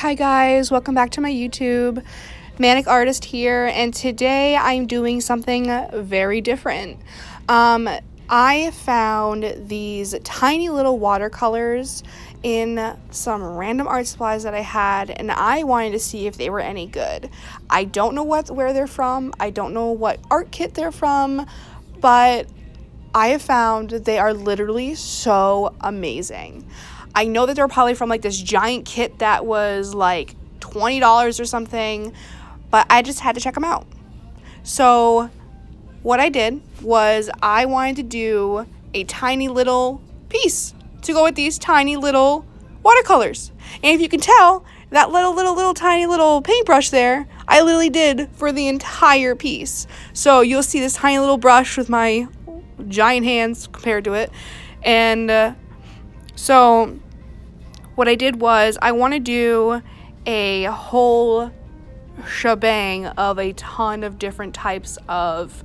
Hi guys, welcome back to my YouTube. TheManicArtist here, and today I'm doing something very different. I found these tiny little watercolors in some random art supplies that I had, and I wanted to see if they were any good. I don't know where they're from. I don't know what art kit they're from, but I have found they are literally so amazing. I know that they're probably from like this giant kit that was like $20 or something, but I just had to check them out. So what I did was I wanted to do a tiny little piece to go with these tiny little watercolors. And if you can tell, that little tiny little paintbrush there, I literally did for the entire piece. So you'll see this tiny little brush with my giant hands compared to it. And so what I did was I want to do a whole shebang of a ton of different types of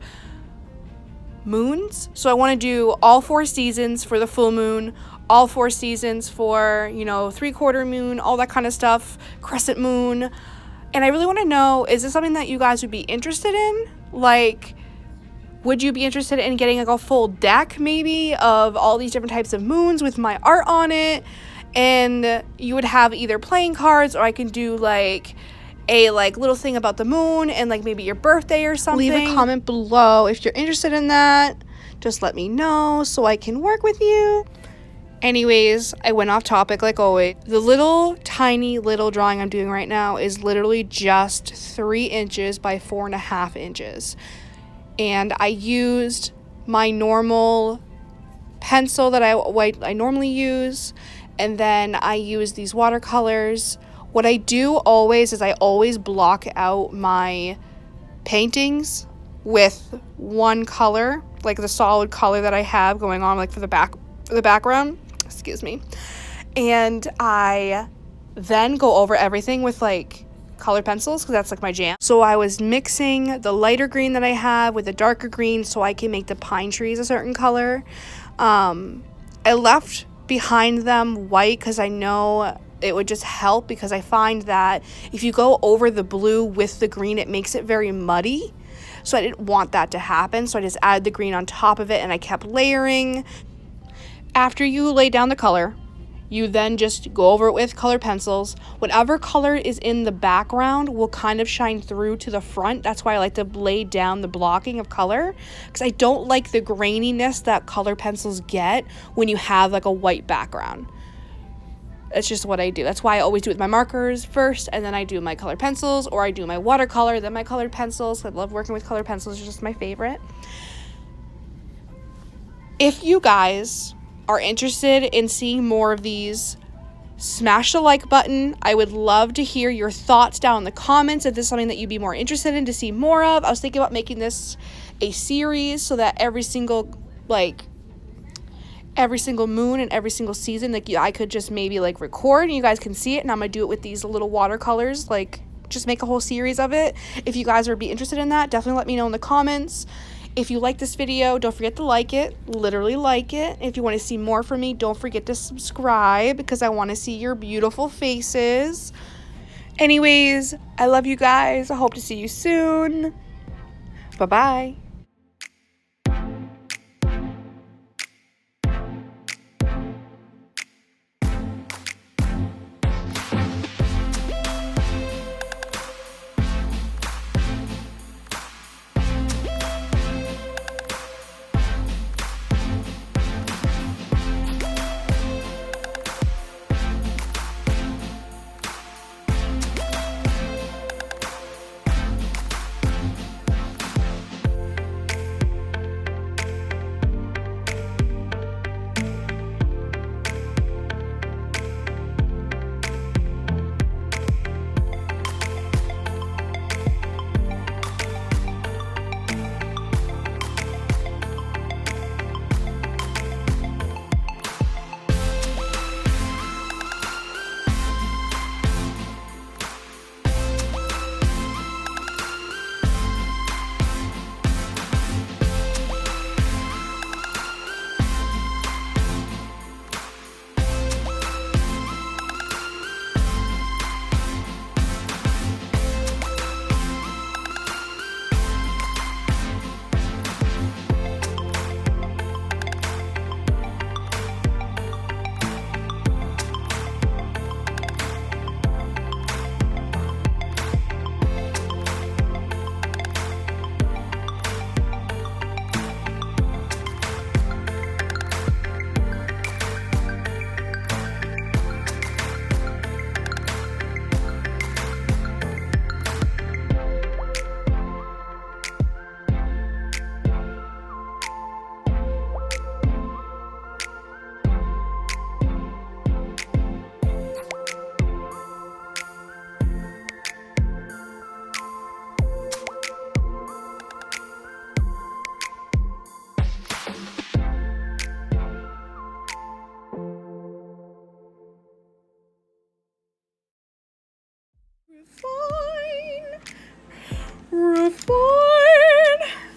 moons. So I want to do all 4 seasons for the full moon, all 4 seasons for, 3/4 moon, all that kind of stuff, crescent moon. And I really want to know, is this something that you guys would be interested in? Like, would you be interested in getting like a full deck maybe of all these different types of moons with my art on it? And you would have either playing cards, or I can do like a little thing about the moon and like maybe your birthday or something. Leave a comment below if you're interested in that. Just let me know so I can work with you. Anyways, I went off topic like always. The tiny little drawing I'm doing right now is literally just 3 inches by 4.5 inches. And I used my normal pencil that I normally use, and then I use these watercolors. What I do always is I always block out my paintings with one color, like the solid color that I have going on, like for the background. Excuse me. And I then go over everything with like colored pencils, because that's like my jam. So I was mixing the lighter green that I have with the darker green so I can make the pine trees a certain color. I left behind them white because I know it would just help, because I find that if you go over the blue with the green, it makes it very muddy. So I didn't want that to happen, so I just added the green on top of it, and I kept layering. After you lay down the color, you then just go over it with colored pencils. Whatever color is in the background will kind of shine through to the front. That's why I like to lay down the blocking of color, because I don't like the graininess that colored pencils get when you have like a white background. It's just what I do. That's why I always do it with my markers first, and then I do my colored pencils, or I do my watercolor, then my colored pencils. I love working with colored pencils. It's just my favorite. If you guys are interested in seeing more of these, smash the like button. I would love to hear your thoughts down in the comments if this is something that you'd be more interested in to see more of. I was thinking about making this a series so that every single moon and every single season, I could just maybe record and you guys can see it, and I'm gonna do it with these little watercolors, just make a whole series of it. If you guys would be interested in that, definitely let me know in the comments. If you like this video, don't forget to like it. Literally like it. If you want to see more from me, don't forget to subscribe, because I want to see your beautiful faces. Anyways, I love you guys. I hope to see you soon. Bye-bye. Refine, refine,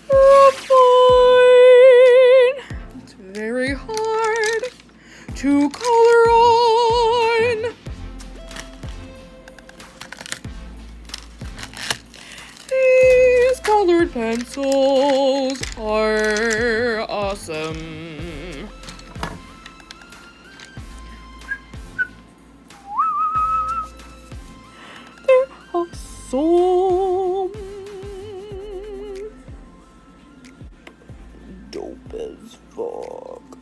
refine. It's very hard to color on. These colored pencils are awesome. They're awesome. Dope as fuck.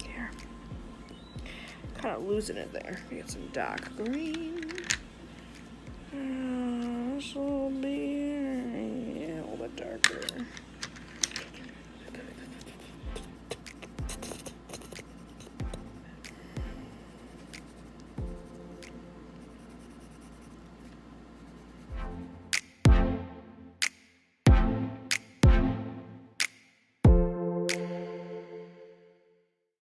Here. Kind of losing it there. Get some dark green. This will be a little bit darker.